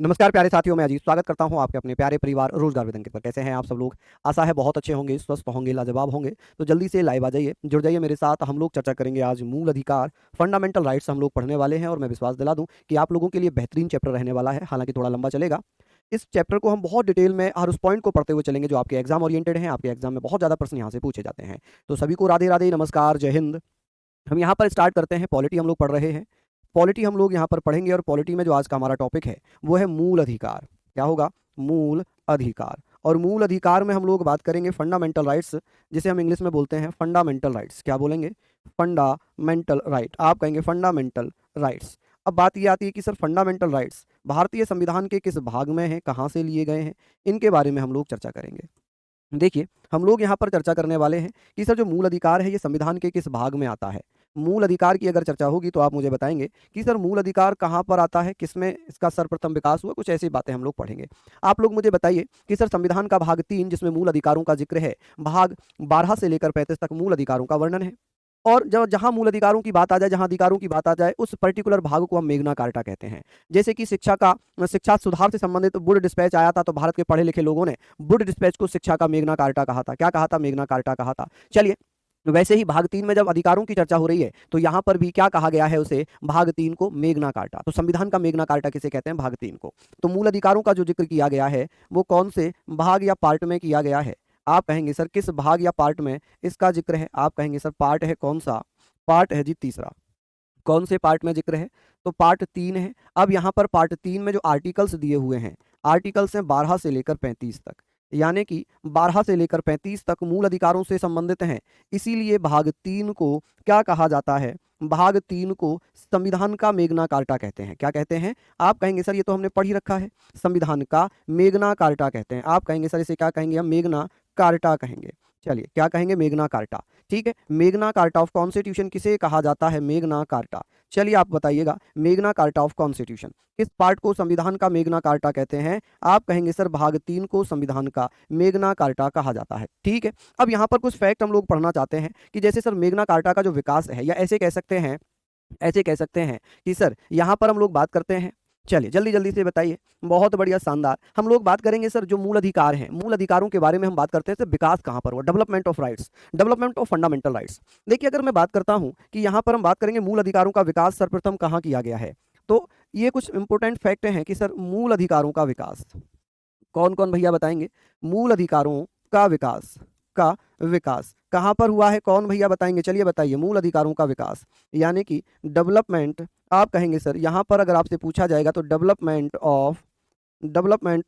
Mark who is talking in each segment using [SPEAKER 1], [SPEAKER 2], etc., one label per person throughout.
[SPEAKER 1] नमस्कार प्यारे साथियों, मैं अजीत स्वागत करता हूं आपके अपने प्यारे परिवार रोजगार विद अंकित पर। कैसे हैं आप सब लोग? आशा है बहुत अच्छे होंगे, स्वस्थ होंगे, लाजवाब होंगे। तो जल्दी से लाइव आ जाइए, जुड़ जाइए मेरे साथ। हम लोग चर्चा करेंगे आज मूल अधिकार, फंडामेंटल राइट्स हम लोग पढ़ने वाले हैं। और मैं विश्वास दिला दूं कि आप लोगों के लिए बेहतरीन चैप्टर रहने वाला है, हालांकि थोड़ा लंबा चलेगा। इस चैप्टर को हम बहुत डिटेल में हर उस पॉइंट को पढ़ते हुए चलेंगे जो आपके एग्जाम ओरिएंटेड हैं। आपके एग्जाम में बहुत ज़्यादा प्रश्न यहाँ से पूछे जाते हैं। तो सभी को राधे राधे, नमस्कार, जय हिंद। हम यहाँ पर स्टार्ट करते हैं। पॉलिटी हम लोग पढ़ रहे हैं। पॉलिटी हम लोग यहाँ पर पढ़ेंगे और पॉलिटी में जो आज का हमारा टॉपिक है वो है मूल अधिकार। क्या होगा? मूल अधिकार। और मूल अधिकार में हम लोग बात करेंगे फंडामेंटल राइट्स, जिसे हम इंग्लिश में बोलते हैं फंडामेंटल राइट्स। क्या बोलेंगे? Fundamental right. आप कहेंगे फंडामेंटल राइट्स। अब बात ये आती है कि सर फंडामेंटल राइट्स भारतीय संविधान के किस भाग में हैं, कहाँ से लिए गए हैं, इनके बारे में हम लोग चर्चा करेंगे। देखिए, हम लोग यहाँ पर चर्चा करने वाले हैं कि सर जो मूल अधिकार है ये संविधान के किस भाग में आता है। मूल अधिकार की अगर चर्चा होगी तो आप मुझे बताएंगे कि सर मूल अधिकार कहाँ पर आता है, किसमें इसका सर्वप्रथम विकास हुआ। कुछ ऐसी बातें हम लोग पढ़ेंगे। आप लोग मुझे बताइए कि सर संविधान का भाग 3 जिसमें मूल अधिकारों का जिक्र है, भाग 12 से लेकर 35 तक मूल अधिकारों का वर्णन है। और जब जहाँ मूल अधिकारों की बात आ जाए, जहाँ अधिकारों की बात आ जाए, उस पर्टिकुलर भाग को हम मेग्ना कार्टा कहते हैं। जैसे कि शिक्षा सुधार से संबंधित वुड डिस्पैच आया था, तो भारत के पढ़े लिखे लोगों ने वुड डिस्पैच को शिक्षा का मेग्ना कार्टा कहा था। क्या कहा था? मेग्ना कार्टा कहा था। चलिए, वैसे ही भाग 3 में जब अधिकारों की चर्चा हो रही है तो यहाँ पर भी क्या कहा गया है? उसे भाग 3 को मेग्ना कार्टा। तो संविधान का मेग्ना कार्टा किसे कहते हैं? भाग 3 को। तो मूल अधिकारों का जो जिक्र किया गया है वो कौन से भाग या पार्ट में किया गया है? आप कहेंगे सर किस भाग या पार्ट में इसका जिक्र है? आप कहेंगे सर पार्ट है कौन सा? पार्ट है जी तीसरा। कौन से पार्ट में जिक्र है? तो पार्ट 3 है। अब यहाँ पर पार्ट 3 में जो आर्टिकल्स दिए हुए हैं, आर्टिकल्स हैं 12 से लेकर 35 तक, यानी कि 12 से लेकर 35 तक मूल अधिकारों से संबंधित हैं। इसीलिए भाग 3 को क्या कहा जाता है? भाग 3 को संविधान का मेग्ना कार्टा कहते हैं। क्या कहते हैं? आप कहेंगे सर ये तो हमने पढ़ ही रखा है, संविधान का मेग्ना कार्टा कहते हैं। आप कहेंगे सर इसे क्या कहेंगे? हम मेग्ना कार्टा कहेंगे। चलिए, क्या कहेंगे? मेग्ना कार्टा। ठीक है, मेग्ना कार्टा ऑफ कॉन्स्टिट्यूशन किसे कहा जाता है? मेग्ना कार्टा। चलिए आप बताइएगा, मेग्ना कार्टा ऑफ कॉन्स्टिट्यूशन किस पार्ट को संविधान का मेग्ना कार्टा कहते हैं? आप कहेंगे सर भाग 3 को संविधान का मेग्ना कार्टा कहा जाता है। ठीक है, अब यहाँ पर कुछ फैक्ट हम लोग पढ़ना चाहते हैं कि जैसे सर मेग्ना कार्टा का जो विकास है, या ऐसे कह सकते हैं कि सर यहाँ पर हम लोग बात करते हैं। चलिए जल्दी जल्दी से बताइए। बहुत बढ़िया, शानदार। हम लोग बात करेंगे सर जो मूल अधिकार हैं, मूल अधिकारों के बारे में हम बात करते हैं। सर विकास कहाँ पर हुआ? Development of rights, development of fundamental rights. देखिए, अगर मैं बात करता हूँ कि यहाँ पर हम बात करेंगे मूल अधिकारों का विकास सर्वप्रथम कहाँ किया गया है, तो ये कुछ इंपॉर्टेंट फैक्ट हैं कि सर मूल अधिकारों का विकास कौन कौन भैया बताएंगे? मूल अधिकारों का विकास का विकास कहाँ पर हुआ है? कौन भैया बताएंगे? चलिए बताइए। मूल अधिकारों का विकास यानी कि डेवलपमेंट। आप कहेंगे सर यहाँ पर अगर आपसे पूछा जाएगा तो डेवलपमेंट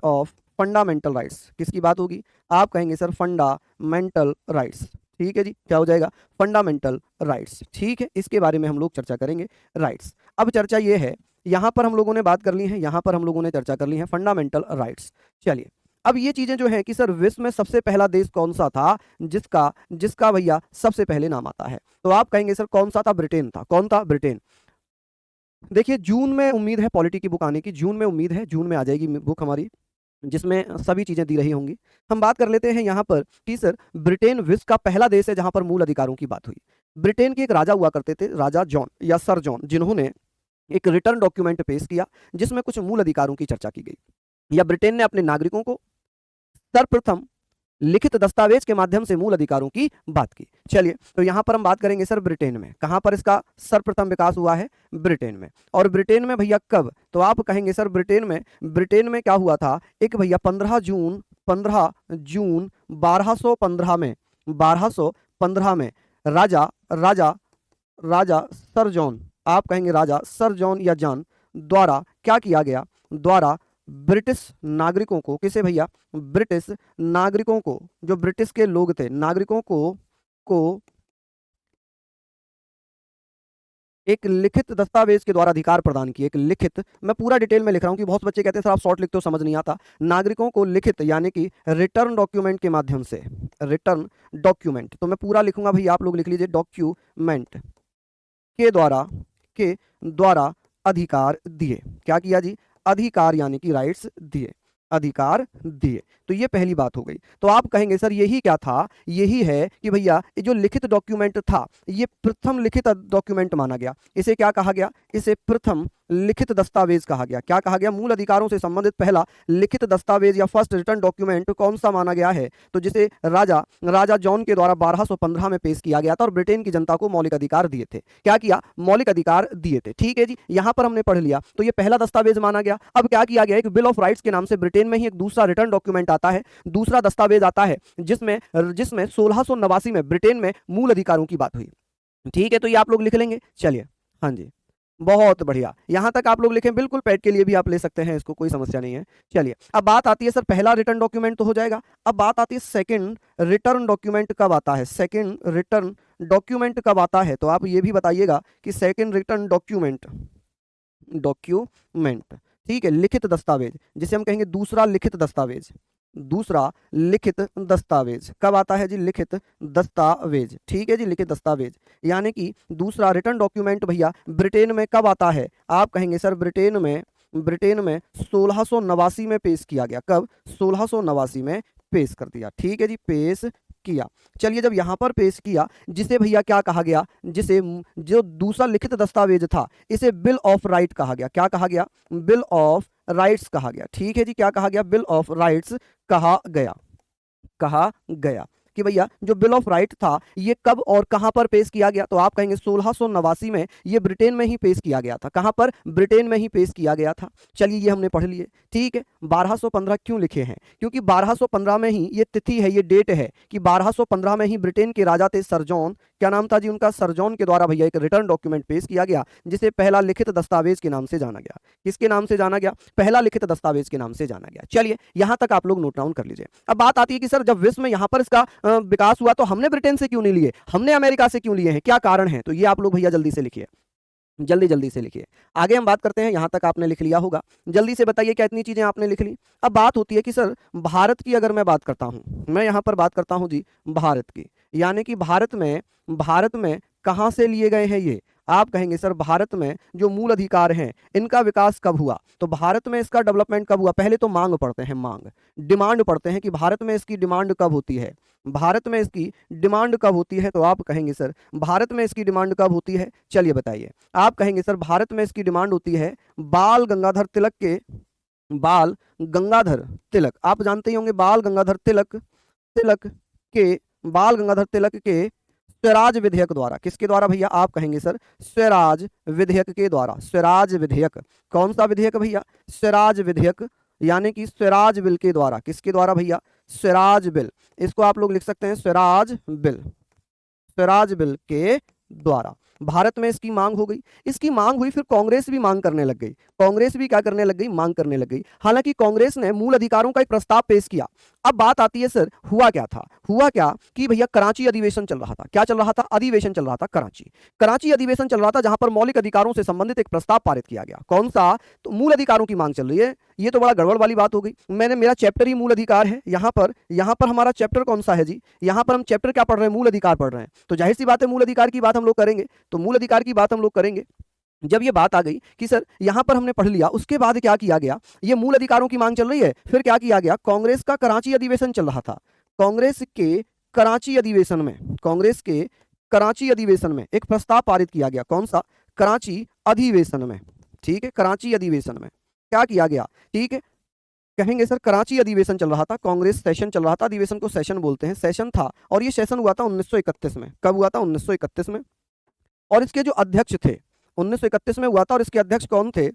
[SPEAKER 1] ऑफ फंडामेंटल राइट्स किसकी बात होगी? आप कहेंगे सर फंडामेंटल राइट्स। ठीक है जी, क्या हो जाएगा? Fundamental rights. ठीक है, इसके बारे में हम लोग चर्चा करेंगे, राइट्स। अब चर्चा ये है, यहाँ पर हम लोगों ने बात कर ली है, यहाँ पर हम लोगों ने चर्चा कर ली है फंडामेंटल राइट्स। चलिए, अब ये चीजें जो है कि सर विश्व में सबसे पहला देश कौन सा था जिसका जिसका भैया सबसे पहले नाम आता है? तो आप कहेंगे सर कौन सा था? ब्रिटेन था। कौन था? ब्रिटेन। देखिए, जून में उम्मीद है पॉलिटी की बुक आने की, जून में उम्मीद है, जून में आ जाएगी बुक हमारी, जिसमें सभी चीजें दी रही होंगी। हम बात कर लेते हैं यहाँ पर कि सर ब्रिटेन विश्व का पहला देश है जहां पर मूल अधिकारों की बात हुई। ब्रिटेन के एक राजा हुआ करते थे, राजा जॉन या सर जॉन, जिन्होंने एक रिटर्न डॉक्यूमेंट पेश किया जिसमें कुछ मूल अधिकारों की चर्चा की गई, या ब्रिटेन ने अपने नागरिकों को सर्वप्रथम लिखित दस्तावेज के माध्यम से मूल अधिकारों की बात की। चलिए, तो यहां पर हम बात करेंगे सर ब्रिटेन में, कहां पर इसका सर्वप्रथम विकास हुआ है? ब्रिटेन में। और ब्रिटेन में भैया कब? तो आप कहेंगे सर ब्रिटेन में क्या हुआ था? एक भैया 15 जून 1215 में, 1215 में राजा राजा राजा सर जॉन, आप कहेंगे राजा सर जॉन या जॉन द्वारा क्या किया गया? द्वारा ब्रिटिश नागरिकों को, किसे भैया? ब्रिटिश नागरिकों को, जो ब्रिटिश के लोग थे, नागरिकों को एक लिखित दस्तावेज के द्वारा अधिकार प्रदान किए। एक लिखित, मैं पूरा डिटेल में लिख रहा हूं कि बहुत बच्चे कहते हैं सर आप शॉर्ट लिखते हो समझ नहीं आता। नागरिकों को लिखित यानी कि रिटर्न डॉक्यूमेंट के माध्यम से, रिटर्न डॉक्यूमेंट, तो मैं पूरा लिखूंगा भैया, आप लोग लिख लीजिए, डॉक्यूमेंट के द्वारा अधिकार दिए। क्या किया जी? अधिकार यानी कि राइट्स दिए, अधिकार दिए। तो ये पहली बात हो गई। तो आप कहेंगे सर यही क्या था? यही है कि भैया ये जो लिखित डॉक्यूमेंट था ये प्रथम लिखित डॉक्यूमेंट माना गया। इसे क्या कहा गया? इसे प्रथम लिखित दस्तावेज कहा गया। क्या कहा गया? मूल अधिकारों से संबंधित पहला लिखित दस्तावेज या फर्स्ट रिटर्न डॉक्यूमेंट कौन सा माना गया है? तो जिसे राजा जॉन के द्वारा 1215 में पेश किया गया था और ब्रिटेन की जनता को मौलिक अधिकार दिए थे। क्या किया? मौलिक अधिकार दिए थे। ठीक है जी, यहां पर हमने पढ़ लिया। तो ये पहला दस्तावेज माना गया। अब क्या किया गया? एक बिल ऑफ राइट्स के नाम से ब्रिटेन में ही एक दूसरा रिटर्न डॉक्यूमेंट आता है, दूसरा दस्तावेज आता है, जिसमें जिसमें 1689 में ब्रिटेन में मूल अधिकारों की बात हुई। ठीक है, तो ये आप लोग लिख लेंगे। चलिए, हाँ जी, बहुत बढ़िया, यहां तक आप लोग लिखें। बिल्कुल पैड के लिए भी आप ले सकते हैं, इसको कोई समस्या नहीं है। चलिए, अब बात आती है सर, पहला रिटर्न डॉक्यूमेंट तो हो जाएगा। अब बात आती है सेकंड रिटर्न डॉक्यूमेंट कब आता है? सेकंड रिटर्न डॉक्यूमेंट कब आता है? तो आप ये भी बताइएगा कि सेकंड रिटर्न डॉक्यूमेंट ठीक है, लिखित दस्तावेज, जिसे हम कहेंगे दूसरा लिखित दस्तावेज, दूसरा लिखित दस्तावेज कब आता है जी? लिखित दस्तावेज। ठीक है जी, लिखित दस्तावेज यानी कि दूसरा रिटर्न डॉक्यूमेंट भैया ब्रिटेन में कब आता है? आप कहेंगे सर ब्रिटेन में 1689 में पेश किया गया। कब? 1689 में पेश कर दिया। ठीक है जी, पेश किया। चलिए, जब यहां पर पेश किया, जिसे भैया क्या कहा गया? जिसे जो दूसरा लिखित दस्तावेज था, इसे बिल ऑफ राइट कहा गया। क्या कहा गया? बिल ऑफ राइट्स कहा गया। ठीक है जी, क्या कहा गया? बिल ऑफ राइट्स कहा गया कि भैया जो बिल ऑफ राइट था ये कब और कहां पर पेश किया गया? तो आप कहेंगे 1689 में ये ब्रिटेन में ही पेश किया गया था। कहां पर? ब्रिटेन में ही पेश किया गया था। चलिए, ये हमने पढ़ लिए। ठीक है, 1215 क्यों लिखे हैं? क्योंकि 1215 में ही ये तिथि है, ये डेट है कि 1215 में ही ब्रिटेन के राजा थे सर जॉन, क्या नाम था जी उनका? सर जॉन के द्वारा भैया एक रिटर्न डॉक्यूमेंट पेश किया गया, जिसे पहला लिखित दस्तावेज के नाम से जाना गया। किसके नाम से जाना गया? पहला लिखित दस्तावेज के नाम से जाना गया। चलिए, यहां तक आप लोग नोट डाउन कर लीजिए। अब बात आती है कि सर जब विश्व में यहां पर इसका विकास हुआ तो हमने ब्रिटेन से क्यों नहीं लिए, हमने अमेरिका से क्यों लिए हैं? क्या कारण है? तो ये आप लोग भैया जल्दी से लिखिए, जल्दी से लिखिए। आगे हम बात करते हैं। यहां तक आपने लिख लिया होगा, जल्दी से बताइए क्या इतनी चीजें आपने लिख ली। अब बात होती है कि सर भारत की अगर मैं बात करता हूं, मैं यहां पर बात करता हूं जी भारत की, यानी कि भारत में कहां से लिए गए हैं ये? आप कहेंगे सर भारत में जो मूल अधिकार हैं इनका विकास कब हुआ? तो भारत में इसका डेवलपमेंट कब हुआ? पहले तो मांग पढ़ते हैं, मांग, डिमांड पढ़ते हैं कि भारत में इसकी डिमांड कब होती है? भारत में इसकी डिमांड कब होती है? तो आप कहेंगे सर भारत में इसकी डिमांड कब होती है? चलिए बताइए। आप कहेंगे सर भारत में इसकी डिमांड होती है बाल गंगाधर तिलक के, बाल गंगाधर तिलक, आप जानते ही होंगे बाल गंगाधर तिलक के स्वराज विधेयक द्वारा। किसके द्वारा भैया? आप कहेंगे सर स्वराज विधेयक के द्वारा। स्वराज विधेयक, कौन सा विधेयक भैया? स्वराज विधेयक, यानी कि स्वराज बिल के द्वारा। किसके द्वारा भैया? स्वराज बिल, इसको आप लोग लिख सकते हैं स्वराज बिल के द्वारा भारत में इसकी मांग हो गई। इसकी मांग हुई, फिर कांग्रेस भी मांग करने लग गई। कांग्रेस भी क्या करने लग गई? मांग करने लग गई। हालांकि कांग्रेस ने मूल अधिकारों का एक प्रस्ताव पेश किया। अब बात आती है सर हुआ क्या था? हुआ क्या कि भैया कराची अधिवेशन चल रहा था। क्या चल रहा था? अधिवेशन चल रहा था कराची अधिवेशन चल रहा था, जहां पर मौलिक अधिकारों से संबंधित एक प्रस्ताव पारित किया गया। कौन सा? तो मूल अधिकारों की मांग चल रही है। ये तो बड़ा गड़बड़ वाली बात हो गई। मेरा चैप्टर ही मूल अधिकार है। यहाँ पर हमारा चैप्टर कौन सा है जी? यहाँ पर हम चैप्टर क्या पढ़ रहे हैं? मूल अधिकार पढ़ रहे हैं। तो जाहिर सी बात है मूल अधिकार की बात हम लोग करेंगे। तो मूल अधिकार की बात हम लोग करेंगे। जब ये बात आ गई कि सर यहां पर हमने पढ़ लिया, उसके बाद क्या किया गया? ये मूल अधिकारों की मांग चल रही है, फिर क्या किया गया? कांग्रेस का कराची अधिवेशन चल रहा था। कांग्रेस के कराची अधिवेशन में एक प्रस्ताव पारित किया गया। कौन सा? कराची अधिवेशन में। ठीक है, कराची अधिवेशन में क्या किया गया? ठीक है, कहेंगे सर कराची अधिवेशन चल रहा था, कांग्रेस सेशन चल रहा था। अधिवेशन को सेशन बोलते हैं, सेशन था, और ये सेशन हुआ था 1931 में। कब हुआ था? 1931 में। और इसके जो अध्यक्ष थे 1931 में हुआ था, और इसके अध्यक्ष कौन थे?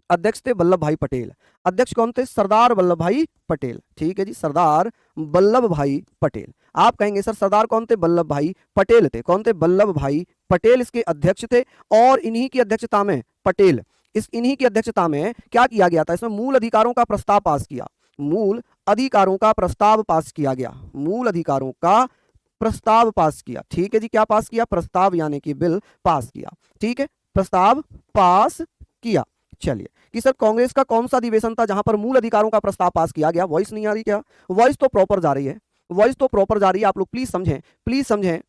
[SPEAKER 1] अध्यक्ष थे वल्लभ भाई पटेल। अध्यक्ष कौन थे? सरदार वल्लभ भाई पटेल। ठीक है जी, सरदार वल्लभ भाई पटेल। आप कहेंगे सर सरदार कौन थे? वल्लभ भाई पटेल थे। कौन थे? वल्लभ भाई पटेल इसके अध्यक्ष थे। और इन्हीं की अध्यक्षता में इन्हीं की अध्यक्षता में क्या किया गया था? इसमें मूल अधिकारों का प्रस्ताव पास किया। मूल अधिकारों का प्रस्ताव पास किया गया। मूल अधिकारों का प्रस्ताव पास किया। ठीक है जी, क्या पास किया? प्रस्ताव, यानी कि बिल पास किया। ठीक है, प्रस्ताव पास किया। चलिए, कि सर कांग्रेस का कौन सा अधिवेशन था जहां पर मूल अधिकारों का प्रस्ताव पास किया गया? वॉइस नहीं आ रही क्या? वॉइस तो प्रॉपर जा रही है, आप लोग प्लीज समझें।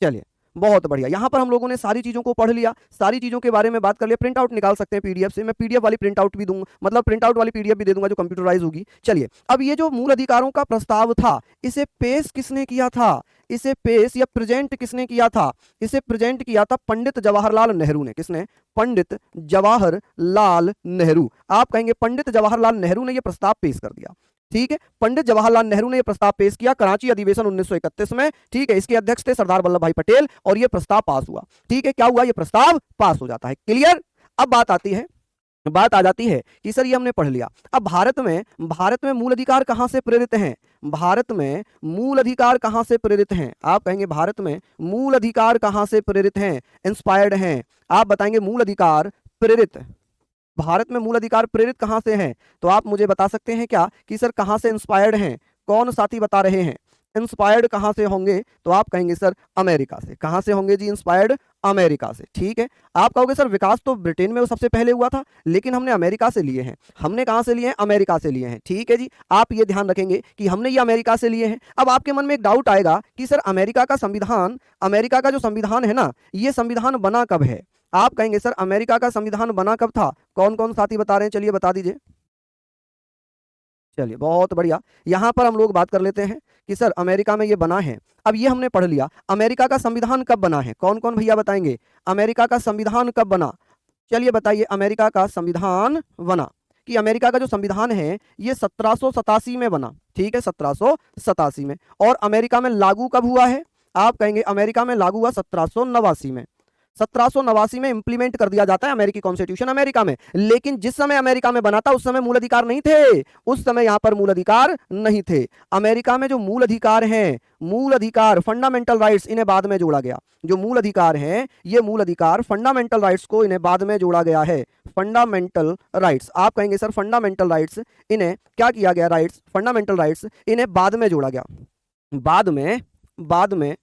[SPEAKER 1] चलिए, बहुत बढ़िया। यहां पर हम लोगों ने सारी चीजों को पढ़ लिया, सारी चीजों के बारे में बात कर लिया। प्रिंट आउट निकाल सकते हैं पीडीएफ से, मैं पीडीएफ वाली प्रिंट आउट भी दूंगा, मतलब प्रिंट आउट वाली पीडीएफ भी दे दूंगा जो कंप्यूटराइज होगी। चलिए, अब ये जो मूल अधिकारों का प्रस्ताव था, इसे पेश किसने किया था? इसे पेश या प्रेजेंट किसने किया था? इसे प्रेजेंट किया था पंडित जवाहरलाल नेहरू ने। किसने? पंडित जवाहरलाल नेहरू। आप कहेंगे पंडित जवाहरलाल नेहरू ने यह प्रस्ताव पेश कर दिया। ठीक है, पंडित जवाहरलाल नेहरू ने यह प्रस्ताव पेश किया कराची अधिवेशन 1931 में। ठीक है, इसके अध्यक्ष थे सरदार वल्लभ भाई पटेल और यह प्रस्ताव पास हुआ। ठीक है, क्या हुआ? यह प्रस्ताव पास हो जाता है। क्लियर? अब बात आ जाती है कि सर ये हमने पढ़ लिया। अब भारत में मूल अधिकार कहां से प्रेरित हैं? भारत में मूल अधिकार कहां से प्रेरित हैं? आप कहेंगे भारत में मूल अधिकार कहां से प्रेरित हैं? इंस्पायर्ड हैं। आप बताएंगे मूल अधिकार प्रेरित, भारत में मूल अधिकार प्रेरित कहां से हैं? तो आप मुझे बता सकते हैं क्या कि सर कहां से इंस्पायर्ड हैं? कौन साथी बता रहे हैं? इंस्पायर्ड कहां से होंगे? तो आप कहेंगे सर अमेरिका से। कहां से होंगे जी इंस्पायर्ड? अमेरिका से। ठीक है, आप कहोगे सर विकास तो ब्रिटेन में वो सबसे पहले हुआ था, लेकिन हमने अमेरिका से लिए हैं। हमने कहां से लिए हैं? अमेरिका से लिए हैं। ठीक है जी, आप ये ध्यान रखेंगे कि हमने ये अमेरिका से लिए हैं। अब आपके मन में एक डाउट आएगा कि सर अमेरिका का जो संविधान है ना, ये संविधान बना कब है? आप कहेंगे सर अमेरिका का संविधान बना कब था? कौन कौन साथी बता रहे हैं? चलिए बता दीजिए। चलिए बहुत बढ़िया, यहां पर हम लोग बात कर लेते हैं कि सर अमेरिका में ये बना है। अब ये हमने पढ़ लिया अमेरिका का संविधान कब बना है। कौन कौन भैया बताएंगे अमेरिका का संविधान कब बना? चलिए बताइए अमेरिका का संविधान बना। कि अमेरिका का जो संविधान है ये 1787 में बना। ठीक है, 1787 में। और अमेरिका में लागू कब हुआ है? आप कहेंगे अमेरिका में लागू हुआ 1789 में। 1789 में इंप्लीमेंट कर दिया जाता है अमेरिकी कॉन्स्टिट्यूशन अमेरिका में। लेकिन जिस समय अमेरिका में बना था उस समय मूल अधिकार नहीं थे। उस समय यहां पर मूल अधिकार नहीं थे। अमेरिका में जो मूल अधिकार हैं, मूल अधिकार फंडामेंटल राइट्स, इन्हें बाद में जोड़ा गया। जो मूल अधिकार हैं ये मूल अधिकार फंडामेंटल राइट्स को इन्हें बाद में जोड़ा गया है। फंडामेंटल राइट्स, आप कहेंगे सर फंडामेंटल राइट्स इन्हें क्या किया गया? राइट्स, फंडामेंटल राइट्स इन्हें बाद में जोड़ा गया। बाद में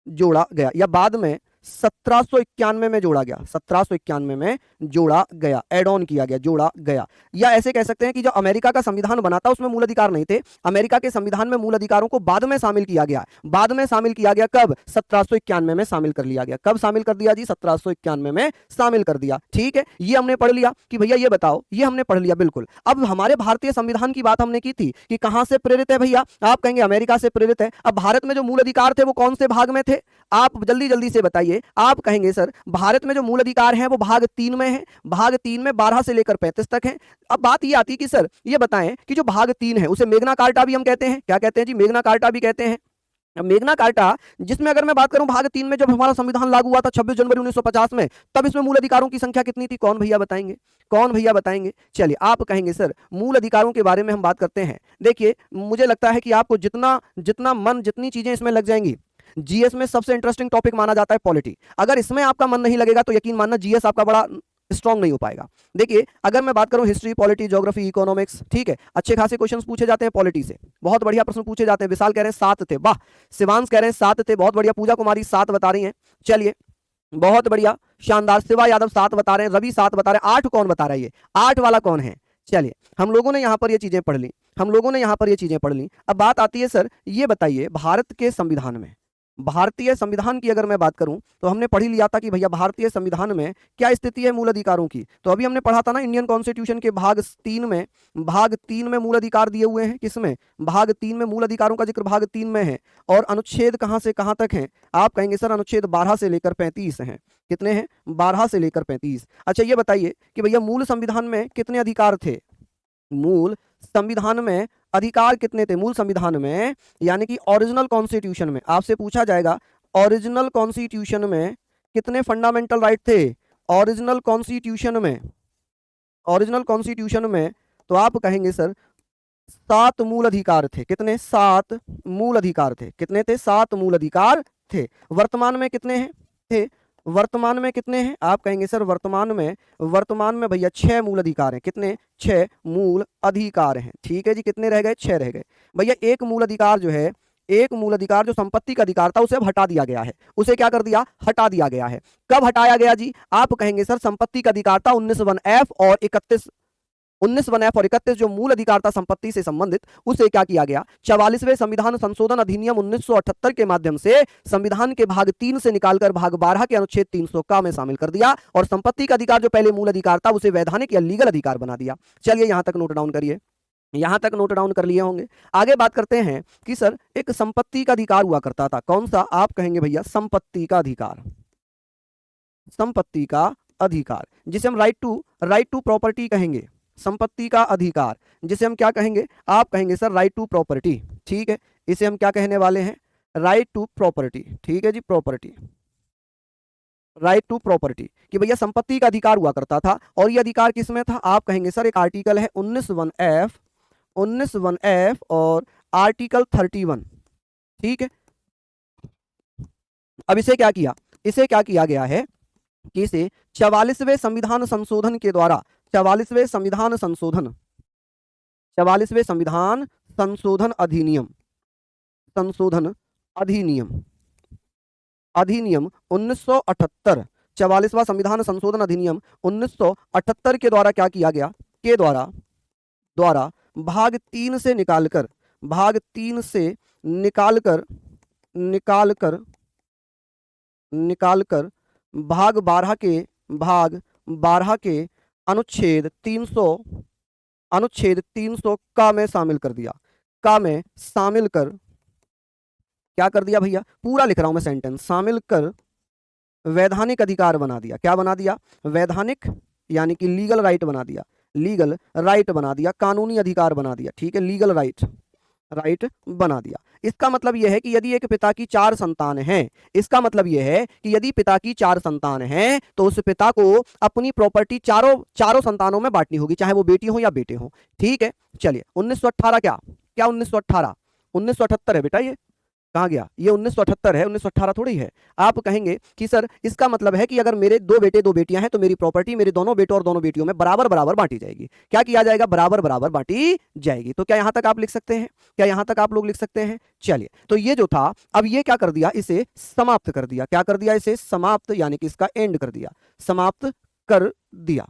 [SPEAKER 1] जोड़ा गया या बाद में 1791 में जोड़ा गया। 1791 में जोड़ा गया, एड ऑन किया गया, जोड़ा गया। या ऐसे कह सकते हैं कि जो अमेरिका का संविधान बना था उसमें मूल अधिकार नहीं थे। अमेरिका के संविधान में मूल अधिकारों को बाद में शामिल किया गया। बाद में शामिल किया गया कब? 1791 में शामिल कर लिया गया। कब शामिल कर दिया जी? 1791 में शामिल कर दिया। ठीक है, ये हमने पढ़ लिया कि भैया ये बताओ, ये हमने पढ़ लिया बिल्कुल। अब हमारे भारतीय संविधान की बात हमने की थी कि कहां से प्रेरित है भैया? आप कहेंगे अमेरिका से प्रेरित है। अब भारत में जो मूल अधिकार थे वो कौन से भाग में थे? आप जल्दी जल्दी से बताइए। आप कहेंगे सर भारत में जो मूल अधिकार हैं वो भाग 3 में है। भाग 3 में 12 से लेकर 35 तक है। अब बात ये आती है कि सर ये बताएं कि जो भाग 3 है उसे मेग्ना कार्टा भी हम कहते हैं। क्या कहते हैं जी? मेग्ना कार्टा भी कहते हैं। मेग्ना कार्टा, जिसमें अगर मैं बात करूं भाग 3 में जब हमारा संविधान लागू हुआ था 26 जनवरी 1950 में, तब इसमें मूल अधिकारों की संख्या कितनी थी? कौन भैया बताएंगे? कौन भैया बताएंगे? चलिए आप कहेंगे सर मूल अधिकारों के बारे में हम बात करते हैं। देखिए मुझे लगता है कि आपको जितनी चीजें इसमें लग जाएंगी। जीएस में सबसे इंटरेस्टिंग टॉपिक माना जाता है पॉलिटी। अगर इसमें आपका मन नहीं लगेगा तो यकीन मानना जीएस आपका बड़ा स्ट्रॉन्ग नहीं हो पाएगा। देखिए अगर मैं बात करूं हिस्ट्री, पॉलिटी, ज्योग्राफी, इकोनॉमिक्स, ठीक है, अच्छे खासे क्वेश्चंस पूछे जाते हैं पॉलिटी से। बहुत बढ़िया प्रश्न पूछे जाते हैं। विशाल कह रहे हैं 7 थे, वाह। शिवांश कह रहे हैं 7 थे, बहुत बढ़िया। पूजा कुमारी 7 बता रही हैं, चलिए बहुत बढ़िया, शानदार। शिवा यादव 7 बता रहे हैं, रवि 7 बता रहे हैं। 8 कौन बता रहा है? ये 8 वाला कौन है? चलिए हम लोगों ने यहां पर ये चीजें पढ़ ली। अब बात आती है सर ये बताइए भारत के संविधान में, भारतीय संविधान की अगर मैं बात करूं तो हमने पढ़ ही लिया था कि भैया भारतीय संविधान में क्या स्थिति है मूल अधिकारों की। तो अभी हमने पढ़ा था ना इंडियन कॉन्स्टिट्यूशन के भाग 3 में मूल अधिकार दिए हुए हैं। किसमें? भाग 3 में मूल अधिकारों का जिक्र भाग 3 में है। और अनुच्छेद कहां से कहां तक है? आप कहेंगे सर अनुच्छेद 12 से लेकर 35 हैं। कितने हैं? 12 से लेकर 35। अच्छा ये बताइए कि भैया मूल संविधान में कितने अधिकार थे? मूल संविधान में अधिकार कितने थे? मूल संविधान में यानी कि ओरिजिनल कॉन्स्टिट्यूशन में आपसे पूछा जाएगा ओरिजिनल कॉन्स्टिट्यूशन में कितने फंडामेंटल राइट थे? ओरिजिनल कॉन्स्टिट्यूशन में तो आप कहेंगे सर 7 मूल अधिकार थे। कितने? 7 मूल अधिकार थे। कितने थे? 7 मूल अधिकार थे। वर्तमान में कितने हैं? थे वर्तमान में कितने हैं? आप कहेंगे सर वर्तमान में भैया 6 मूल अधिकार हैं। कितने? 6 मूल अधिकार हैं। ठीक है जी, कितने रह गए? 6 रह गए भैया। एक मूल अधिकार जो संपत्ति का अधिकार था उसे अब हटा दिया गया है। उसे क्या कर दिया? हटा दिया गया है। कब हटाया गया जी? आप कहेंगे सर संपत्ति का अधिकार था 19(1)(f) और 31 जो मूल अधिकार था संपत्ति से संबंधित, उसे क्या किया गया? 44वें संविधान संशोधन अधिनियम 1978 के माध्यम से संविधान के भाग 3 से निकालकर भाग 12 के अनुच्छेद 300 का में शामिल कर दिया और संपत्ति का अधिकार जो पहले मूल अधिकार था उसे वैधानिक या लीगल अधिकार बना दिया। चलिए यहां तक नोट डाउन करिए। यहां तक नोट डाउन कर लिए होंगे। आगे बात करते हैं कि सर एक संपत्ति का अधिकार हुआ करता था, कौन सा? आप कहेंगे भैया संपत्ति का अधिकार, संपत्ति का अधिकार, जिसे हम राइट टू प्रॉपर्टी कहेंगे। संपत्ति का अधिकार जिसे हम क्या कहेंगे? आप कहेंगे सर राइट टू प्रॉपर्टी, ठीक है। इसे हम क्या कहने वाले हैं? राइट टू प्रॉपर्टी, ठीक है जी, प्रॉपर्टी, राइट टू प्रॉपर्टी, कि भैया संपत्ति का अधिकार हुआ करता था। और ये अधिकार किसमें था? आप कहेंगे सर एक आर्टिकल है 19(1)(f) और आर्टिकल 31, ठीक है। अब इसे क्या किया? इसे क्या किया गया है कि इसे 44वें संविधान संशोधन के द्वारा, 44वें संविधान संशोधन, 44वें संविधान संशोधन अधिनियम, संशोधन अधिनियम, अधिनियम 1978, 44वां संविधान संशोधन अधिनियम 1978 के द्वारा क्या किया गया? के द्वारा भाग 3 से निकालकर, भाग 3 से निकालकर भाग 12 के अनुच्छेद 300 का में शामिल कर दिया, का में शामिल कर, क्या कर दिया भैया? पूरा लिख रहा हूं मैं सेंटेंस, शामिल कर वैधानिक अधिकार बना दिया। क्या बना दिया? वैधानिक, यानी कि लीगल राइट बना दिया, लीगल राइट बना दिया, कानूनी अधिकार बना दिया, ठीक है, लीगल राइट बना दिया। इसका मतलब यह है कि यदि एक पिता की 4 संतान हैं, इसका मतलब यह है कि यदि पिता की 4 संतान हैं तो उस पिता को अपनी प्रॉपर्टी चारों संतानों में बांटनी होगी, चाहे वो बेटी हो या बेटे हो, ठीक है। चलिए 1918, क्या 1918? 1978 है बेटा, ये कहाँ गया? ये 1978 है, 1918 थोड़ी है। आप कहेंगे कि सर इसका मतलब है कि अगर मेरे 2 बेटे 2 बेटियां हैं तो मेरी प्रॉपर्टी मेरे दोनों बेटों और दोनों बेटियों में बराबर बराबर बांटी जाएगी। क्या किया जाएगा? बराबर बराबर बांटी जाएगी। तो क्या यहां तक आप लिख सकते हैं? क्या यहां तक आप लोग लिख सकते हैं? चलिए, तो ये जो था, अब ये क्या कर दिया? इसे समाप्त कर दिया। क्या कर दिया? इसे समाप्त, यानी कि इसका एंड कर दिया, समाप्त कर दिया।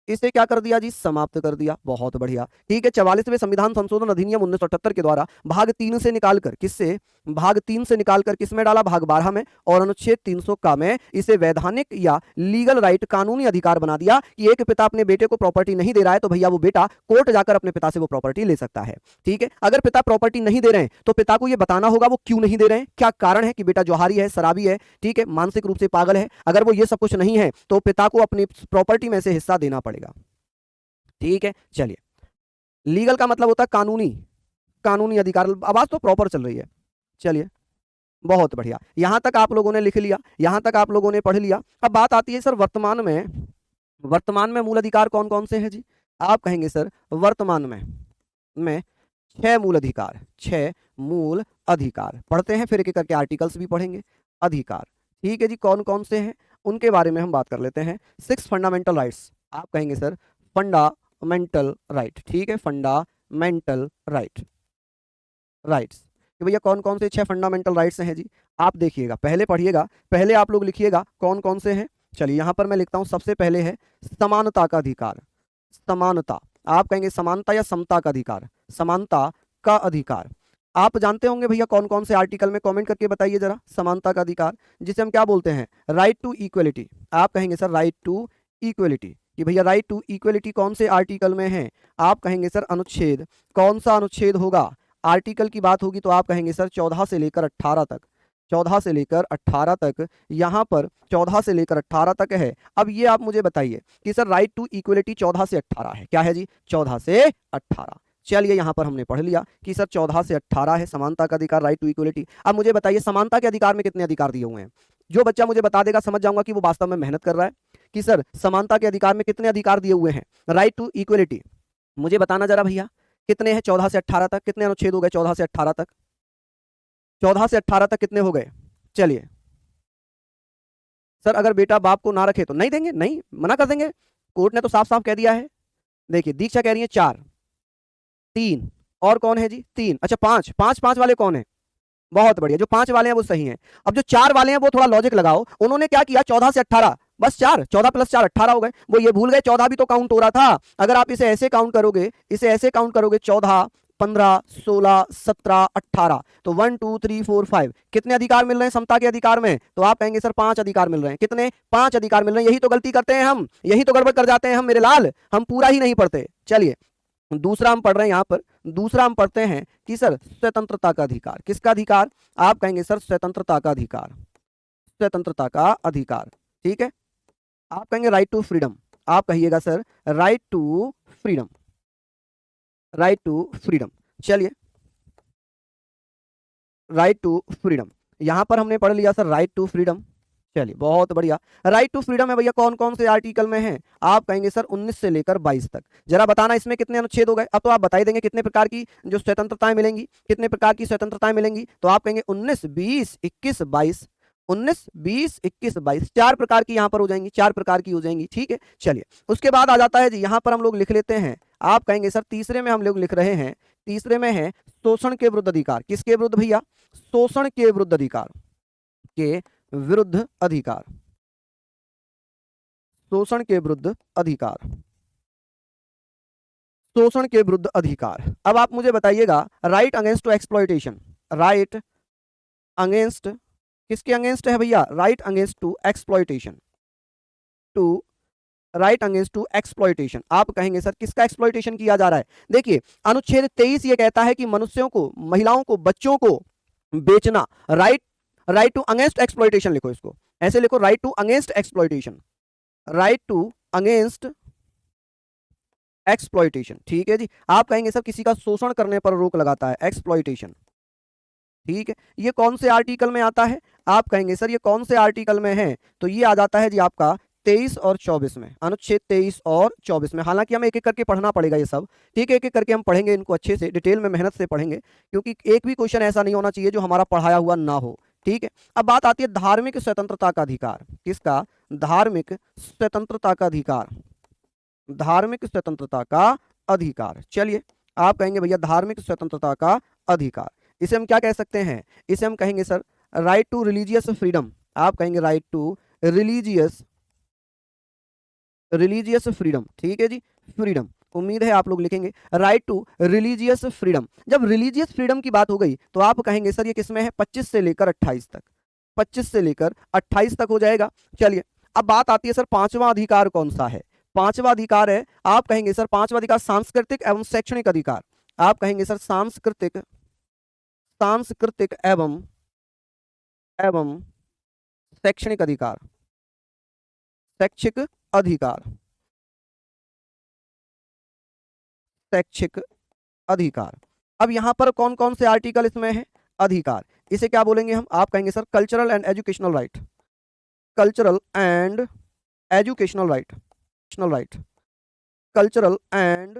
[SPEAKER 1] इसे क्या कर दिया जी? समाप्त कर दिया। बहुत बढ़िया, ठीक है। 44वें संविधान संशोधन अधिनियम 1978 के द्वारा भाग 3 से निकालकर, किससे? भाग 3 से निकालकर किसमें डाला? भाग 12 में, और अनुच्छेद 300 का में इसे वैधानिक या लीगल राइट, कानूनी अधिकार बना दिया कि एक पिता अपने बेटे को प्रॉपर्टी नहीं दे रहा है तो भैया वो बेटा कोर्ट जाकर अपने पिता से वो प्रॉपर्टी ले सकता है, ठीक है। अगर पिता प्रॉपर्टी नहीं दे रहे हैं तो पिता को यह बताना होगा वो क्यों नहीं दे रहे हैं, क्या कारण है, कि बेटा जोहारी है, शराबी है, ठीक है, मानसिक रूप से पागल है। अगर वो ये सब कुछ नहीं है तो पिता को अपनी प्रॉपर्टी में से हिस्सा देना पड़ेगा, ठीक है। चलिए, लीगल का मतलब होता है कानूनी, कानूनी अधिकार। आवाज तो प्रॉपर चल रही है। चलिए, बहुत बढ़िया, यहां तक आप लोगों ने लिख लिया, यहां तक आप लोगों ने पढ़ लिया। अब बात आती है सर वर्तमान में मूल अधिकार कौन कौन से हैं जी? आप कहेंगे सर वर्तमान में 6 मूल अधिकार, 6 मूल अधिकार। पढ़ते हैं फिर एक एक करके, आर्टिकल्स भी पढ़ेंगे, अधिकार, ठीक है जी। कौन कौन से हैं उनके बारे में हम बात कर लेते हैं। 6 फंडामेंटल राइट्स। आप कहेंगे सर फंडामेंटल राइट, ठीक है, फंडामेंटल राइट्स, कि भैया कौन कौन से 6 फंडामेंटल राइट्स हैं जी? आप देखिएगा, पहले पढ़िएगा, पहले आप लोग लिखिएगा कौन कौन से हैं। चलिए यहां पर मैं लिखता हूं, सबसे पहले है समानता का अधिकार। समानता, आप कहेंगे समानता या समता का अधिकार? समानता का अधिकार। आप जानते होंगे भैया कौन कौन से आर्टिकल में, कमेंट करके बताइए जरा। समानता का अधिकार जिसे हम क्या बोलते हैं? Right to equality. आप कहेंगे सर राइट टू इक्वलिटी, कि भैया राइट टू इक्वलिटी कौन से आर्टिकल में है? आप कहेंगे सर अनुच्छेद, कौन सा अनुच्छेद होगा? आर्टिकल की बात होगी तो आप कहेंगे सर 14 से लेकर 18 तक, 14 से लेकर 18 तक, यहां पर 14 से लेकर 18 तक है। अब ये आप मुझे बताइए कि सर राइट टू इक्वलिटी 14 से 18 है, क्या है जी? 14 से 18। चलिए यहां पर हमने पढ़ लिया कि सर 14 से 18 है समानता का अधिकार, राइट टू इक्वलिटी। अब मुझे बताइए समानता के अधिकार में कितने अधिकार दिए हुए हैं? जो बच्चा मुझे बता देगा समझ जाऊंगा कि वो वास्तव में मेहनत कर रहा है, कि सर समानता के अधिकार में कितने अधिकार दिए हुए हैं? राइट टू इक्वलिटी मुझे बताना जरा भैया, कितने हैं? 14 से 18 तक। कितने अनुच्छेद हो गए 14 से 18 तक? 14 से 18 तक कितने हो गए? चलिए सर, अगर बेटा बाप को ना रखे तो नहीं देंगे, नहीं, मना कर देंगे, कोर्ट ने तो साफ साफ कह दिया है। देखिए दीक्षा कह रही है 4, 3 और कौन है जी? 3, अच्छा 5, 5 वाले कौन है? बहुत बढ़िया, जो 5 वाले हैं वो सही हैं। अब जो 4 वाले हैं वो थोड़ा लॉजिक लगाओ, उन्होंने क्या किया? 14 से 18, बस 4, 14 + 4 18 हो गए। वो ये भूल गए 14 भी तो काउंट हो रहा था। अगर आप इसे ऐसे काउंट करोगे, 14, 15, 16, 17, 18, तो 1 2 3 4 5 कितने अधिकार मिल रहे हैं समता के अधिकार में? तो आप कहेंगे सर 5 अधिकार मिल रहे हैं। कितने? 5 अधिकार मिल रहे हैं। यही तो गलती करते हैं हम, यही तो गड़बड़ कर जाते हैं हम मेरे लाल, हम पूरा ही नहीं पढ़ते। चलिए दूसरा हम पढ़ रहे हैं यहाँ पर, दूसरा हम पढ़ते हैं कि सर स्वतंत्रता का अधिकार। किसका अधिकार? आप कहेंगे सर स्वतंत्रता का अधिकार, स्वतंत्रता का अधिकार। ठीक है, आप कहेंगे राइट टू फ्रीडम, आप कहिएगा sir right to freedom, right to freedom. चलिए, राइट टू फ्रीडम, यहां पर हमने पढ़ लिया सर राइट टू फ्रीडम। चलिए बहुत बढ़िया, राइट टू फ्रीडम है भैया कौन कौन से आर्टिकल में है? आप कहेंगे सर 19 से लेकर 22 तक। जरा बताना इसमें कितने अनुच्छेद हो गए? अब तो आप बता ही देंगे कितने प्रकार की जो स्वतंत्रताएं मिलेंगी, कितने प्रकार की स्वतंत्रताएं मिलेंगी। तो आप कहेंगे 19, 20, 21, 22, 19, 20, 21, 22, 4 प्रकार की यहाँ पर हो जाएंगी, 4 प्रकार की हो जाएंगी। ठीक है, चलिए उसके बाद आ जाता है जी, यहाँ पर हम लोग लिख लेते हैं, आप कहेंगे सर तीसरे में हम लोग लिख रहे हैं, तीसरे में है शोषण के विरुद्ध अधिकार। किसके विरुद्ध भैया? शोषण के विरुद्ध अधिकार, के विरुद्ध अधिकार, शोषण के विरुद्ध अधिकार, शोषण के विरुद्ध अधिकार। अब आप मुझे बताइएगा right against to exploitation, right against, किसके अगेंस्ट है भैया? Right against to exploitation, to right against to exploitation. आप कहेंगे सर किसका एक्सप्लॉयटेशन किया जा रहा है? देखिए अनुच्छेद 23 ये कहता है कि मनुष्यों को, महिलाओं को, बच्चों को बेचना, राइट टू अगेंस्ट एक्सप्लॉयटेशन लिखो, इसको ऐसे लिखो, right to against exploitation, right to against exploitation. ठीक है जी, आप कहेंगे सर किसी का शोषण करने पर रोक लगाता है, एक्सप्लॉयटेशन। ठीक है, ये कौन से आर्टिकल में आता है? आप कहेंगे सर ये कौन से आर्टिकल में है? तो ये आ जाता है जी आपका 23 और 24 में, अनुच्छेद 23 और 24 में। हालांकि हमें एक एक करके पढ़ना पड़ेगा ये सब, ठीक है, एक एक करके हम पढ़ेंगे इनको, अच्छे से डिटेल में मेहनत से पढ़ेंगे, क्योंकि एक भी क्वेश्चन ऐसा नहीं होना चाहिए जो हमारा पढ़ाया हुआ ना हो। ठीक है, अब बात आती है धार्मिक स्वतंत्रता का अधिकार। किसका? धार्मिक स्वतंत्रता का अधिकार, धार्मिक स्वतंत्रता का अधिकार। चलिए आप कहेंगे भैया धार्मिक स्वतंत्रता का अधिकार, इसे हम क्या कह सकते हैं? इसे हम कहेंगे sir right to religious freedom. आप कहेंगे right to religious, religious freedom. ठीक है जी, फ्रीडम, उम्मीद है आप लोग लिखेंगे राइट टू रिलीजियस फ्रीडम। जब रिलीजियस फ्रीडम की बात हो गई तो आप कहेंगे सर ये किसमें है? 25 से लेकर 28 तक, 25 से लेकर 28 तक हो जाएगा। चलिए अब बात आती है सर पांचवा अधिकार कौन सा है? पांचवा अधिकार है, आप कहेंगे सर पांचवा अधिकार सांस्कृतिक एवं शैक्षणिक अधिकार। आप कहेंगे सर सांस्कृतिक, सांस्कृतिक एवं एवं शैक्षणिक अधिकार, शैक्षिक अधिकार, शैक्षिक अधिकार। अब यहां पर कौन कौन से आर्टिकल इसमें है? अधिकार, इसे क्या बोलेंगे हम? आप कहेंगे sir cultural and educational right, cultural and educational right, right, cultural and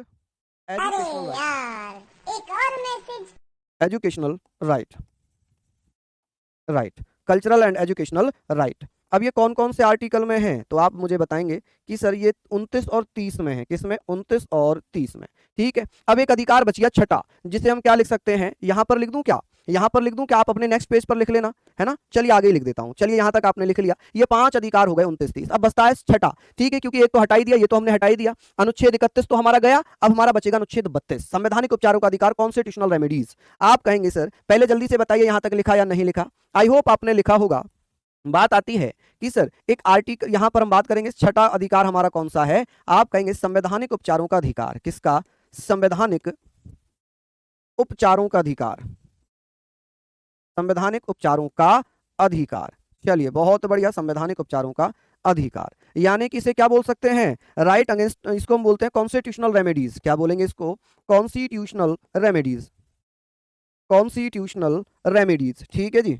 [SPEAKER 1] educational right, एक और message, educational right, right, cultural and educational right. अब ये कौन कौन से आर्टिकल में है? तो आप मुझे बताएंगे कि सर ये 29 और 30 में है। किसमें? 29 और 30 में। ठीक है, अब एक अधिकार बच गया छठा, जिसे हम क्या लिख सकते हैं? यहां पर लिख दूं क्या? यहां पर लिख दूं क्या? आप अपने नेक्स्ट पेज पर लिख लेना, है ना। चलिए आगे लिख देता हूं। चलिए यहां तक आपने लिख लिया, ये 5 अधिकार हो गए 29, 30। अब बचता है छठा, ठीक है, क्योंकि एक तो हटाई दिया, ये तो हमने हटाई दिया। अनुच्छेद 31 तो हमारा गया, अब हमारा बचेगा अनुच्छेद 32, संवैधानिक उपचारों का अधिकार, कॉन्स्टिट्यूशनल रेमेडीज। आप कहेंगे सर पहले जल्दी से बताइए यहां तक लिखा या नहीं लिखा? आई होप आपने लिखा होगा। बात आती है कि सर एक आर्टिकल, यहां पर हम बात करेंगे छठा अधिकार हमारा कौन सा है? आप कहेंगे संवैधानिक उपचारों का अधिकार। किसका? संवैधानिक उपचारों का अधिकार, संवैधानिक उपचारों का अधिकार। चलिए बहुत बढ़िया, संवैधानिक उपचारों का अधिकार, यानी कि इसे क्या बोल सकते हैं? राइट अगेंस्ट, इसको हम बोलते हैं कॉन्स्टिट्यूशनल रेमेडीज। क्या बोलेंगे इसको? Constitutional remedies, constitutional remedies. ठीक है जी,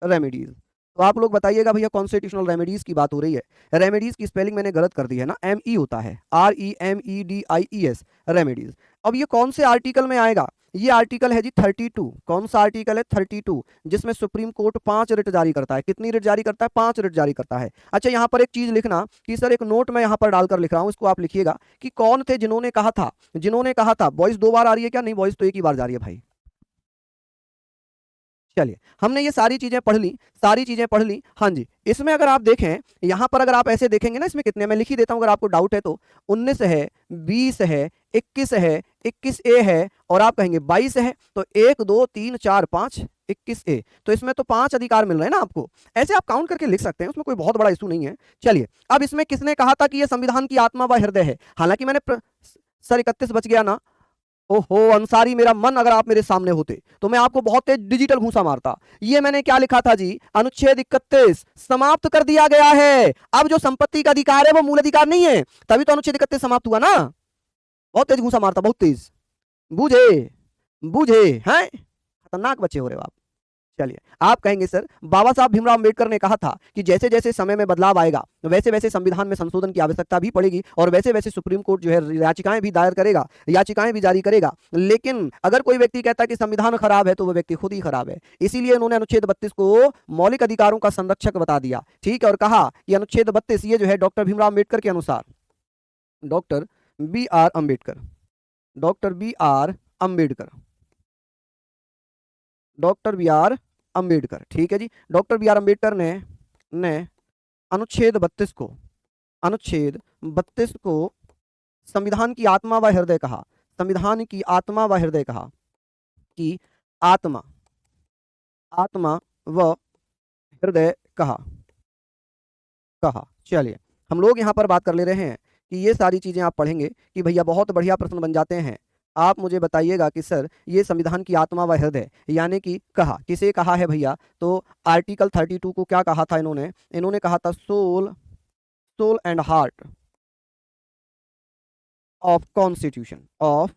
[SPEAKER 1] रेमेडीज। तो आप लोग बताइएगा भैया कॉन्स्टिट्यूशनल रेमेडीज की बात हो रही है, रेमेडीज की स्पेलिंग मैंने गलत कर दी है ना, ME होता है, REMEDIES, रेमेडीज। अब ये कौन से आर्टिकल में आएगा? ये आर्टिकल है जी 32। कौन सा आर्टिकल है? 32, जिसमें सुप्रीम कोर्ट 5 रिट जारी करता है। कितनी रिट जारी करता है? 5 रिट जारी करता है। अच्छा यहाँ पर एक चीज लिखना कि सर एक नोट मैं यहाँ पर डालकर लिख रहा हूँ, इसको आप लिखिएगा कि कौन थे जिन्होंने कहा था, जिन्होंने कहा था। वॉइस 2 बार आ रही है क्या? नहीं, वॉइस तो एक ही बार जा रही है भाई। चलिए हमने ये सारी चीजें पढ़ ली, सारी चीजें पढ़ ली। हाँ जी, इसमें अगर आप देखें, यहाँ पर अगर आप ऐसे देखेंगे ना, इसमें कितने मैं लिख ही देता हूँ अगर आपको डाउट है तो। 19 है, 20 है, 21 है, 21A है, और आप कहेंगे 22 है। तो 1 2 3 4 5, 21A। तो इसमें तो 5 अधिकार मिल रहे हैं ना आपको। ऐसे आप काउंट करके लिख सकते हैं, उसमें कोई बहुत बड़ा इशू नहीं है। चलिए अब इसमें किसने कहा था कि यह संविधान की आत्मा व हृदय है? हालांकि मैंने सर 31 बच गया ना, ओहो अंसारी, मेरा मन अगर आप मेरे सामने होते तो मैं आपको बहुत तेज डिजिटल घूंसा मारता। ये मैंने क्या लिखा था जी, अनुच्छेद 31 समाप्त कर दिया गया है। अब जो संपत्ति का अधिकार है वो मूल अधिकार नहीं है, तभी तो अनुच्छेद 31 समाप्त हुआ ना। बहुत तेज घूंसा मारता, बहुत तेज। बूझे, बूझे हैं, खतरनाक बच्चे हो रहे हो आप। चलिए, आप कहेंगे सर बाबा साहब भीमराव अंबेडकर ने कहा था कि जैसे जैसे समय में बदलाव आएगा वैसे वैसे संविधान में संशोधन की आवश्यकता भी पड़ेगी और वैसे वैसे सुप्रीम कोर्ट जो है याचिकाएं भी दायर करेगा, याचिकाएं भी जारी करेगा। लेकिन अगर कोई व्यक्ति कहता है कि संविधान खराब है तो वह व्यक्ति खुद ही खराब है। इसीलिए उन्होंने अनुच्छेद 32 को मौलिक अधिकारों का संरक्षक बता दिया, ठीक है, और कहा कि अनुच्छेद 32 ये जो है डॉक्टर भीमराव अम्बेडकर के अनुसार, doctor B R Ambedkar, doctor B R Ambedkar, doctor B R Ambedkar, ठीक है जी, डॉक्टर बी आर अम्बेडकर ने अनुच्छेद 32 को, अनुच्छेद 32 को संविधान की आत्मा व हृदय कहा, संविधान की आत्मा व हृदय कहा, कि आत्मा, आत्मा व हृदय कहा, कहा। चलिए, हम लोग यहां पर बात कर ले रहे हैं कि ये सारी चीजें आप पढ़ेंगे कि भैया बहुत बढ़िया प्रश्न बन जाते हैं। आप मुझे बताइएगा कि सर ये संविधान की आत्मा व हृदय यानी कि कहा, किसे कहा है भैया, तो आर्टिकल 32 को क्या कहा था इन्होंने, इन्होंने कहा था soul, soul and heart of constitution, of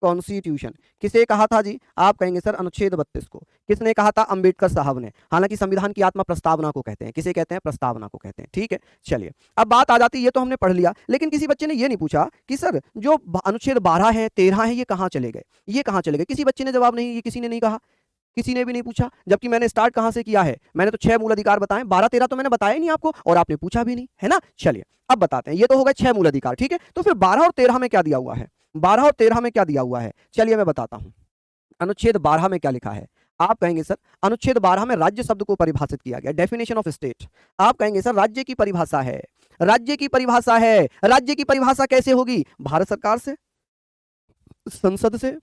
[SPEAKER 1] constitution. किसे कहा था जी, आप कहेंगे सर अनुच्छेद 32 को। किसने कहा था, अंबेडकर साहब ने। हालांकि संविधान की आत्मा प्रस्तावना को कहते हैं, किसे कहते हैं, प्रस्तावना को कहते हैं, ठीक है। चलिए, अब बात आ जाती है, ये तो हमने पढ़ लिया, लेकिन किसी बच्चे ने ये नहीं पूछा कि सर जो अनुच्छेद 12 है 13 है ये कहाँ चले गए, ये कहाँ चले गए। किसी बच्चे ने जवाब नहीं, ये किसी ने नहीं कहा, किसी ने भी नहीं पूछा। जबकि मैंने स्टार्ट कहां से किया है, मैंने तो 6 मूल अधिकार बताए, 12 13 तो मैंने बताया ही नहीं आपको और आपने पूछा भी नहीं, है ना। चलिए अब बताते हैं, ये तो हो गए 6 मूल अधिकार, ठीक है। तो फिर 12 और 13 में क्या दिया हुआ है, 12 और 13 में क्या दिया हुआ है, चलिए मैं बताता हूं। अनुच्छेद 12 में क्या लिखा है, आप कहेंगे सर अनुच्छेद 12 में राज्य शब्द को परिभाषित किया गया, डेफिनेशन ऑफ स्टेट। आप कहेंगे सर राज्य की परिभाषा है, राज्य की परिभाषा है, राज्य की परिभाषा कैसे होगी, भारत सरकार से, संसद से,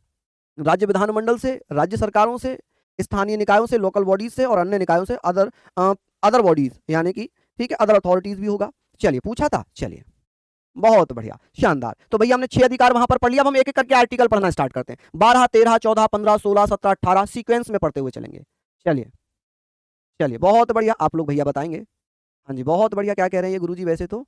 [SPEAKER 1] राज्य विधानमंडल से, राज्य सरकारों से, स्थानीय निकायों से, लोकल बॉडीज से और अन्य निकायों से, अदर बॉडीज यानी कि, ठीक है, अदर अथॉरिटीज भी होगा। चलिए पूछा था, चलिए बहुत बढ़िया, शानदार। तो भैया हमने 6 अधिकार वहां पर पढ़ लिया। अब हम एक एक करके आर्टिकल पढ़ना स्टार्ट करते हैं। 12 13 14 15 16 17 18 सीक्वेंस में पढ़ते हुए चलेंगे। चलिए, चलिए बहुत बढ़िया, आप लोग भैया बताएंगे। हाँ जी बहुत बढ़िया, क्या कह रहे हैं ये गुरुजी वैसे तो।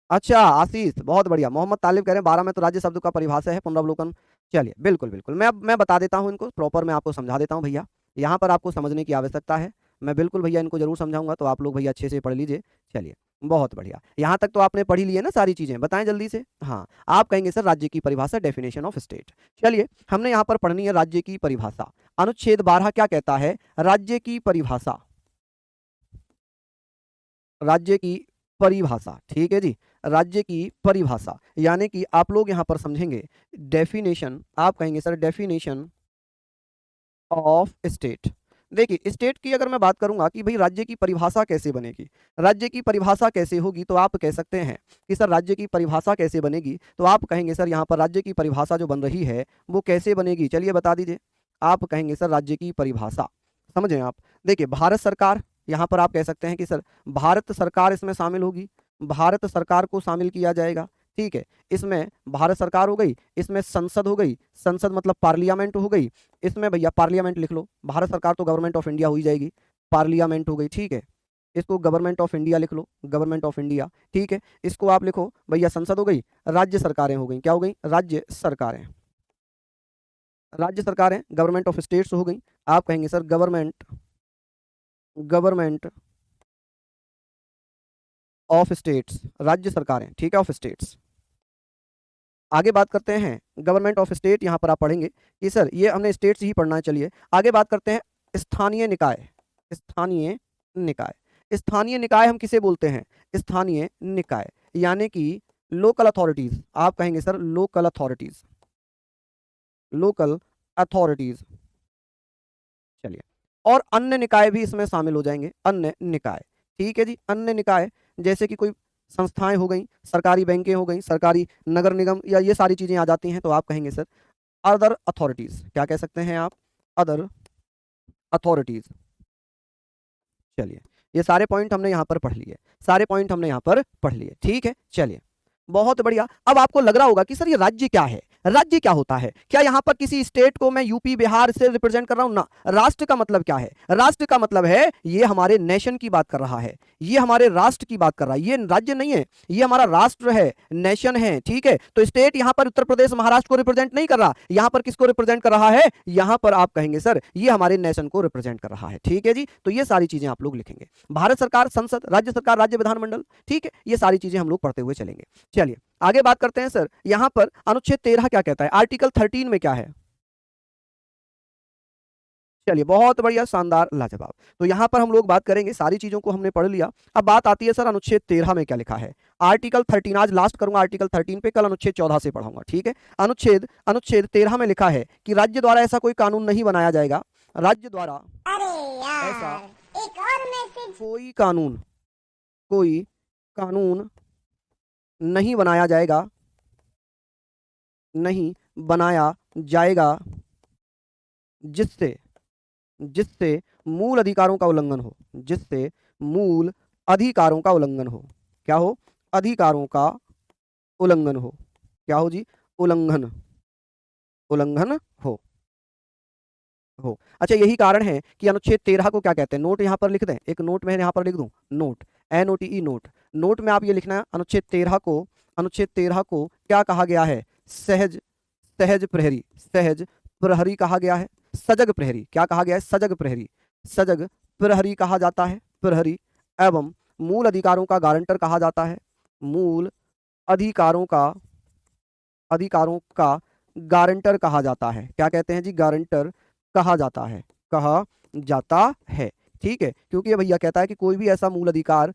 [SPEAKER 1] अच्छा आशीष, बहुत बढ़िया। मोहम्मद तालिब कह रहे हैं 12 में तो राज्य शब्द का परिभाषा है, पुनरावलोकन। चलिए बिल्कुल बिल्कुल, मैं बता देता हूँ इनको प्रॉपर, मैं आपको समझा देता हूँ भैया। यहाँ पर आपको समझने की आवश्यकता है, मैं बिल्कुल भैया इनको जरूर समझाऊंगा, तो आप लोग भैया अच्छे से पढ़ लीजिए। चलिए बहुत बढ़िया, यहाँ तक तो आपने पढ़ी ली है ना सारी चीजें, बताएं जल्दी से। हाँ, आप कहेंगे सर राज्य की परिभाषा, डेफिनेशन ऑफ स्टेट। चलिए हमने यहाँ पर पढ़नी है राज्य की परिभाषा। अनुच्छेद 12 क्या कहता है, राज्य की परिभाषा, राज्य की परिभाषा, ठीक है जी, राज्य की परिभाषा यानी कि आप लोग यहां पर समझेंगे डेफिनेशन, आप कहेंगे सर डेफिनेशन ऑफ स्टेट। देखिए स्टेट की अगर मैं बात करूंगा कि भाई राज्य की परिभाषा कैसे बनेगी, राज्य की परिभाषा कैसे होगी, तो आप कह सकते हैं कि सर राज्य की परिभाषा कैसे बनेगी, तो आप कहेंगे सर यहाँ पर राज्य की परिभाषा जो बन रही है वो कैसे बनेगी, चलिए बता दीजिए। आप कहेंगे सर राज्य की परिभाषा, समझें आप, देखिए भारत सरकार, यहाँ पर आप कह सकते हैं कि सर भारत सरकार इसमें शामिल होगी, भारत सरकार को शामिल किया जाएगा, ठीक है। इसमें भारत सरकार हो गई, इसमें संसद हो गई, संसद मतलब पार्लियामेंट हो गई, इसमें भैया पार्लियामेंट लिख लो, भारत सरकार तो गवर्नमेंट ऑफ इंडिया हो ही जाएगी, पार्लियामेंट हो गई, ठीक है। इसको गवर्नमेंट ऑफ इंडिया लिख लो, गवर्नमेंट ऑफ इंडिया, ठीक है। इसको आप लिखो भैया संसद हो गई, राज्य सरकारें हो गई, क्या हो गई, राज्य सरकारें, राज्य सरकारें, गवर्नमेंट ऑफ स्टेट्स हो गई। आप कहेंगे sir government, government of states, राज्य सरकारें, ठीक है, ऑफ स्टेट्स। आगे बात करते हैं गवर्नमेंट ऑफ स्टेट, यहां पर आप पढ़ेंगे कि सर ये हमने स्टेट्स ही पढ़ना है। चलिए आगे बात करते हैं स्थानीय निकाय, स्थानीय निकाय, स्थानीय निकाय हम किसे बोलते हैं, स्थानीय निकाय यानी कि लोकल अथॉरिटीज। आप कहेंगे sir local authorities, local authorities. चलिए, और अन्य निकाय भी इसमें शामिल हो जाएंगे, अन्य निकाय, ठीक है जी, अन्य निकाय जैसे कि कोई संस्थाएं हो गई, सरकारी बैंकें हो गई, सरकारी नगर निगम, या ये सारी चीजें आ जाती हैं, तो आप कहेंगे सर अदर अथॉरिटीज, क्या कह सकते हैं आप, अदर अथॉरिटीज। चलिए ये सारे पॉइंट हमने यहाँ पर पढ़ लिए, सारे पॉइंट हमने यहाँ पर पढ़ लिए, ठीक है। चलिए बहुत बढ़िया। अब आपको लग रहा होगा कि सर ये राज्य क्या है, राज्य क्या होता है, क्या यहाँ पर किसी स्टेट को मैं यूपी बिहार से रिप्रेजेंट कर रहा हूं ना। राष्ट्र का मतलब क्या है, राष्ट्र का मतलब है ये हमारे नेशन की बात कर रहा है, ये हमारे राष्ट्र की बात कर रहा है, ये राज्य नहीं है, ये हमारा राष्ट्र है, नेशन है, ठीक है। तो स्टेट यहाँ पर उत्तर प्रदेश महाराष्ट्र को रिप्रेजेंट नहीं कर रहा, यहाँ पर किसको रिप्रेजेंट कर रहा है, यहाँ पर आप कहेंगे सर ये हमारे नेशन को रिप्रेजेंट कर रहा है, ठीक है जी। तो ये सारी चीजें आप लोग लिखेंगे, भारत सरकार, संसद, राज्य सरकार, राज्य विधानमंडल, ठीक है। ये सारी चीजें हम लोग पढ़ते हुए चलेंगे। चलिए आगे बात करते हैं सर, यहां पर अनुच्छेद 13 क्या कहता है, आर्टिकल 13 में क्या है। चलिए बहुत बढ़िया, शानदार, लाजवाब। तो यहां पर हम लोग बात करेंगे, सारी चीजों को हमने पढ़ लिया। अब बात आती है सर अनुच्छेद 13 में क्या लिखा है। आर्टिकल 13 आज लास्ट करूंगा आर्टिकल 13 पे, कल अनुच्छेद 14 से पढ़ाऊंगा, ठीक है। अनुच्छेद अनुच्छेद 13 में लिखा है कि राज्य द्वारा ऐसा कोई कानून नहीं बनाया जाएगा, राज्य द्वारा ऐसा कोई कानून नहीं बनाया जाएगा, नहीं बनाया जाएगा जिससे जिससे मूल अधिकारों का उल्लंघन हो, जिससे मूल अधिकारों का उल्लंघन हो। क्या हो, अधिकारों का उल्लंघन हो, क्या हो जी, उल्लंघन, उल्लंघन हो। अच्छा यही कारण है कि अनुच्छेद 13 को क्या कहते हैं, नोट यहाँ पर लिख दें, एक नोट में यहाँ पर लिख दूं, नोट, NOTE नोट। नोट में आप ये लिखना है अनुच्छेद 13 को क्या कहा गया है, सहज सहज प्रहरी, सहज प्रहरी कहा गया है, सजग प्रहरी, क्या कहा गया है, सजग प्रहरी, सजग प्रहरी कहा जाता है, प्रहरी। एवं मूल अधिकारों का गारंटर कहा जाता है, मूल अधिकारों का गारंटर कहा जाता है। क्या कहते हैं जी, गारंटर कहा जाता है, कहा जाता है, ठीक है। क्योंकि ये भैया कहता है कि कोई भी ऐसा मूल अधिकार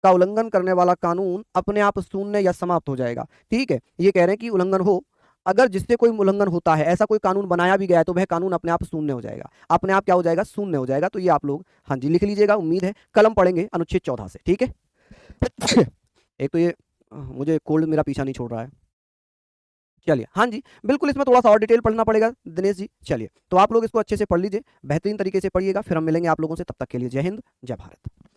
[SPEAKER 1] का उल्लंघन करने वाला कानून अपने आप शून्य या समाप्त हो जाएगा, ठीक है। ये कह रहे हैं कि उल्लंघन हो, अगर जिससे कोई उल्लंघन होता है, ऐसा कोई कानून बनाया भी गया है, तो वह कानून अपने आप शून्य हो जाएगा, अपने आप क्या हो जाएगा, शून्य हो जाएगा। तो ये आप लोग हाँ जी लिख लीजिएगा, उम्मीद है कल हम पढ़ेंगे अनुच्छेद 14 से, ठीक है। एक तो ये मुझे कोल्ड मेरा पीछा नहीं छोड़ रहा है। चलिए हाँ जी बिल्कुल, इसमें थोड़ा सा और डिटेल पढ़ना पड़ेगा दिनेश जी। चलिए तो आप लोग इसको अच्छे से पढ़ लीजिए, बेहतरीन तरीके से पढ़िएगा, फिर हम मिलेंगे आप लोगों से, तब तक के लिए जय हिंद, जय भारत।